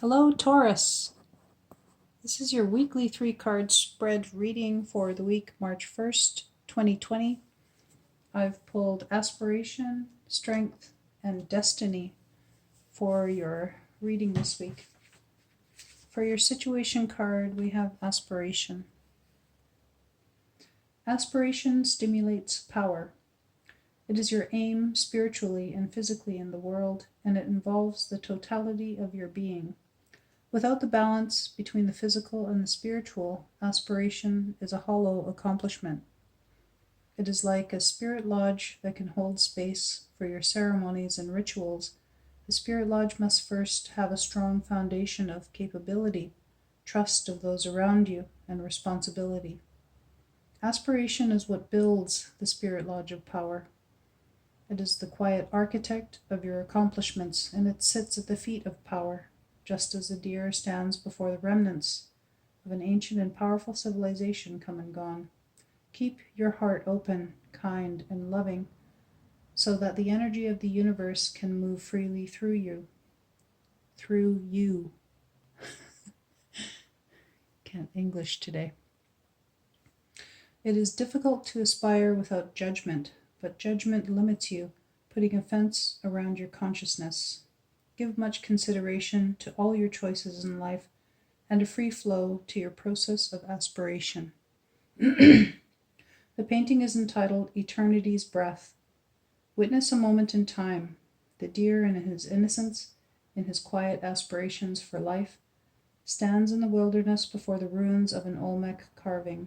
Hello, Taurus. This is your weekly 3 card spread reading for the week March 1st, 2020. I've pulled Aspiration, Strength, and Destiny for your reading this week. For your situation card, we have Aspiration. Aspiration stimulates power. It is your aim spiritually and physically in the world, and it involves the totality of your being. Without the balance between the physical and the spiritual, aspiration is a hollow accomplishment. It is like a spirit lodge that can hold space for your ceremonies and rituals. The spirit lodge must first have a strong foundation of capability, trust of those around you, and responsibility. Aspiration is what builds the spirit lodge of power. It is the quiet architect of your accomplishments, and it sits at the feet of power, just as a deer stands before the remnants of an ancient and powerful civilization come and gone. Keep your heart open, kind, and loving, so that the energy of the universe can move freely through you. Through you. Can't English today. It is difficult to aspire without judgment, but judgment limits you, putting a fence around your consciousness. Give much consideration to all your choices in life and a free flow to your process of aspiration. The painting is entitled Eternity's Breath. Witness a moment in time, the deer in his innocence, in his quiet aspirations for life, stands in the wilderness before the ruins of an Olmec carving.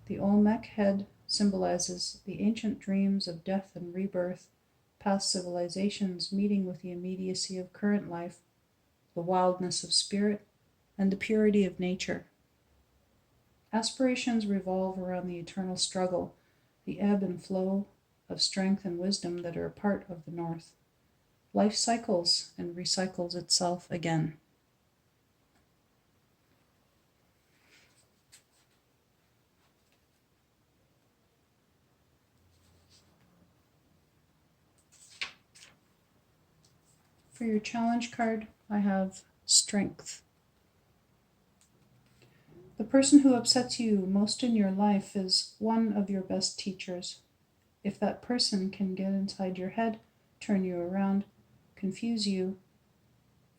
The Olmec head symbolizes the ancient dreams of death and rebirth, past civilizations meeting with the immediacy of current life, the wildness of spirit, and the purity of nature. Aspirations revolve around the eternal struggle, the ebb and flow of strength and wisdom that are a part of the North. Life cycles and recycles itself again. For your challenge card, I have Strength. The person who upsets you most in your life is one of your best teachers. If that person can get inside your head, turn you around, confuse you,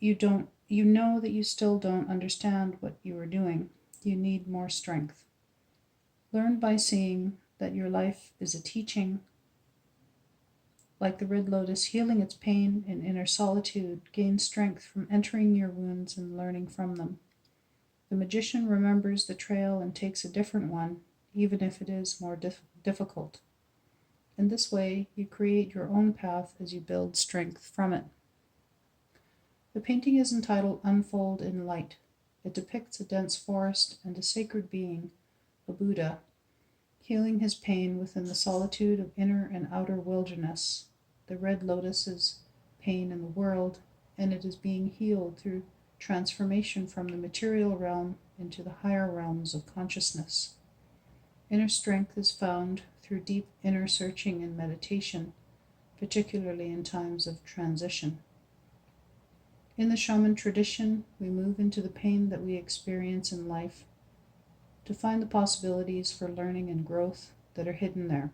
you know that you still don't understand what you are doing. You need more strength. Learn by seeing that your life is a teaching. Like the red lotus, healing its pain in inner solitude, gain strength from entering your wounds and learning from them. The magician remembers the trail and takes a different one, even if it is more difficult. In this way, you create your own path as you build strength from it. The painting is entitled Unfold in Light. It depicts a dense forest and a sacred being, a Buddha, healing his pain within the solitude of inner and outer wilderness. The red lotus is pain in the world, and it is being healed through transformation from the material realm into the higher realms of consciousness. Inner strength is found through deep inner searching and meditation, particularly in times of transition. In the shaman tradition, we move into the pain that we experience in life to find the possibilities for learning and growth that are hidden there.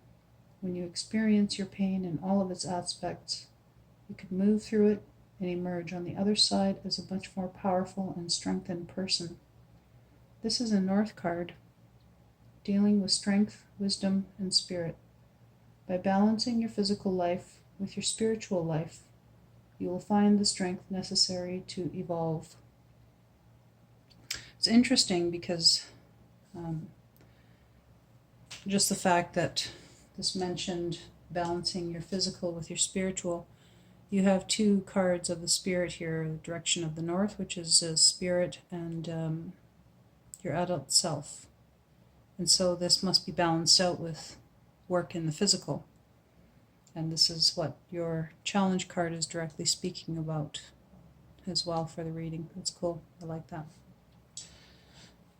When you experience your pain in all of its aspects, you can move through it and emerge on the other side as a much more powerful and strengthened person. This is a North card, dealing with strength, wisdom, and spirit. By balancing your physical life with your spiritual life, you will find the strength necessary to evolve. It's interesting because just the fact that this mentioned balancing your physical with your spiritual, you have 2 cards of the spirit here, the direction of the North, which is spirit, and your adult self. And so this must be balanced out with work in the physical. And this is what your challenge card is directly speaking about as well for the reading. That's cool. I like that.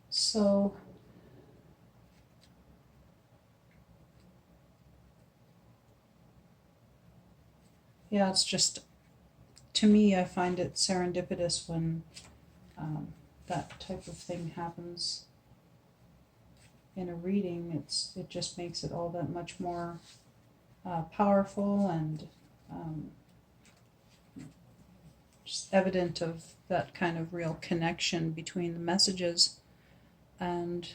So yeah, it's just to me, I find it serendipitous when that type of thing happens in a reading. It just makes it all that much more powerful and just evident of that kind of real connection between the messages and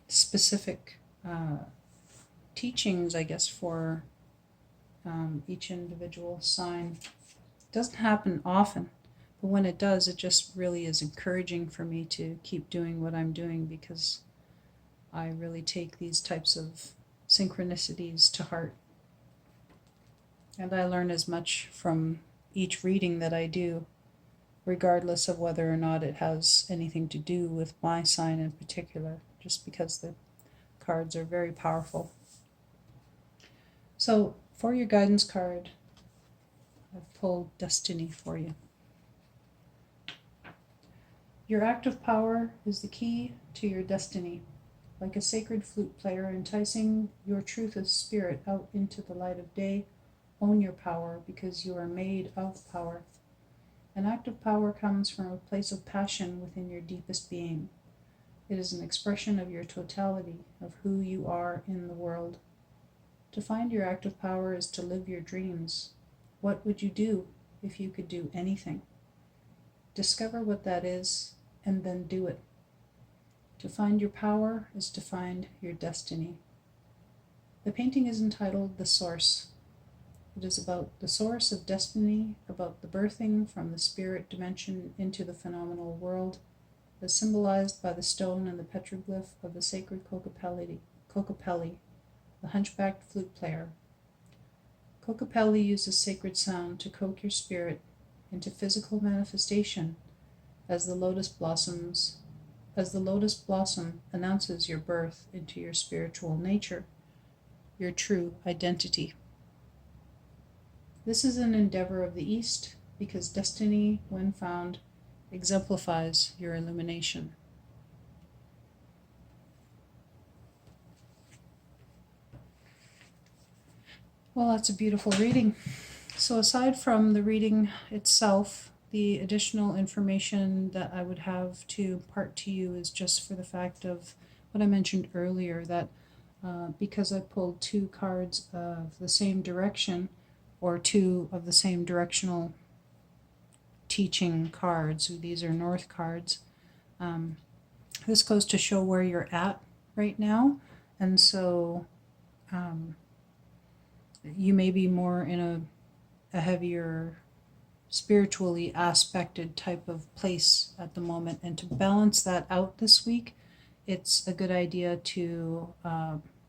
specific teachings, I guess, for each individual sign. It doesn't happen often, but when it does, it just really is encouraging for me to keep doing what I'm doing, because I really take these types of synchronicities to heart. And I learn as much from each reading that I do, regardless of whether or not it has anything to do with my sign in particular, just because the cards are very powerful. So for your guidance card, I've pulled Destiny for you. Your active power is the key to your destiny. Like a sacred flute player enticing your truth of spirit out into the light of day, own your power because you are made of power. An active power comes from a place of passion within your deepest being. It is an expression of your totality, of who you are in the world. To find your active power is to live your dreams. What would you do if you could do anything? Discover what that is and then do it. To find your power is to find your destiny. The painting is entitled The Source. It is about the source of destiny, about the birthing from the spirit dimension into the phenomenal world, as symbolized by the stone and the petroglyph of the sacred Kokopelli, the hunchbacked flute player. Kokopelli uses sacred sound to coax your spirit into physical manifestation as the lotus blossom announces your birth into your spiritual nature, your true identity. This is an endeavor of the East because destiny, when found, exemplifies your illumination. Well, that's a beautiful reading. So aside from the reading itself, the additional information that I would have to impart to you is just for the fact of what I mentioned earlier, that because I pulled two cards of the same direction, or two of the same directional teaching cards, these are north cards, this goes to show where you're at right now. And so you may be more in a heavier spiritually aspected type of place at the moment, and to balance that out this week, it's a good idea to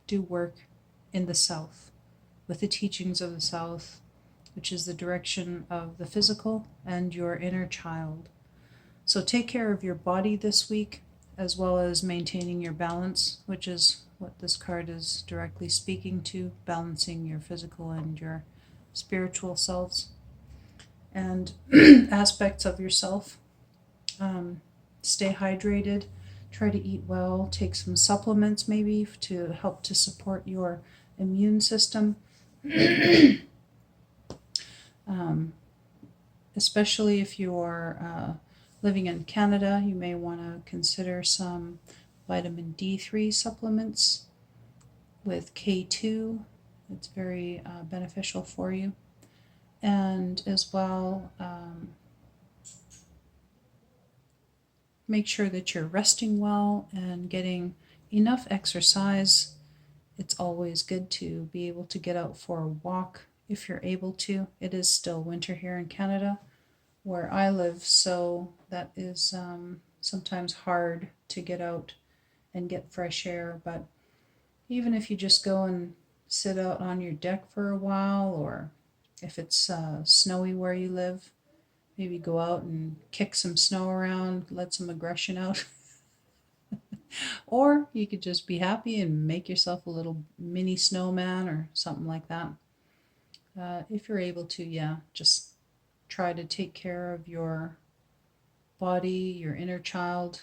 do work in the South with the teachings of the South, which is the direction of the physical and your inner child. So take care of your body this week, as well as maintaining your balance, which is what this card is directly speaking to, balancing your physical and your spiritual selves and aspects of yourself. Stay hydrated, try to eat well, take some supplements maybe to help to support your immune system. Especially if you're living in Canada, you may want to consider some vitamin D3 supplements with K2. It's very beneficial for you. And as well, make sure that you're resting well and getting enough exercise. It's always good to be able to get out for a walk if you're able to. It is still winter here in Canada where I live, so that is sometimes hard to get out and get fresh air. But even if you just go and sit out on your deck for a while, or if it's snowy where you live, maybe go out and kick some snow around, let some aggression out. Or you could just be happy and make yourself a little mini snowman or something like that. If you're able to, just try to take care of your body, your inner child,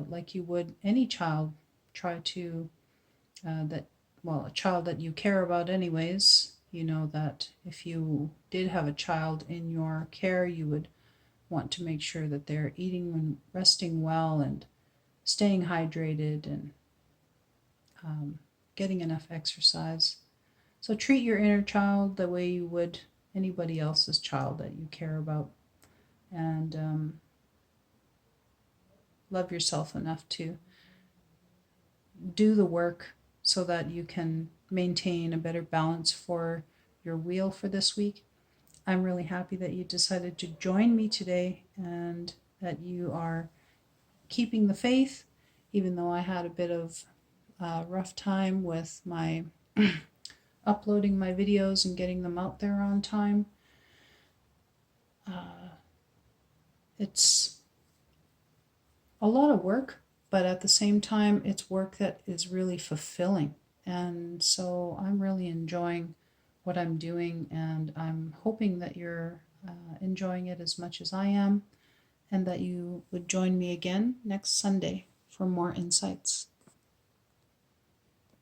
like you would any child. Try to, that a child that you care about anyways. You know that if you did have a child in your care, you would want to make sure that they're eating and resting well and staying hydrated and getting enough exercise. So treat your inner child the way you would anybody else's child that you care about, and love yourself enough to do the work so that you can maintain a better balance for your wheel for this week. I'm really happy that you decided to join me today and that you are keeping the faith, even though I had a bit of a rough time with my uploading my videos and getting them out there on time. It's a lot of work, but at the same time, it's work that is really fulfilling. And so I'm really enjoying what I'm doing, and I'm hoping that you're enjoying it as much as I am, and that you would join me again next Sunday for more insights.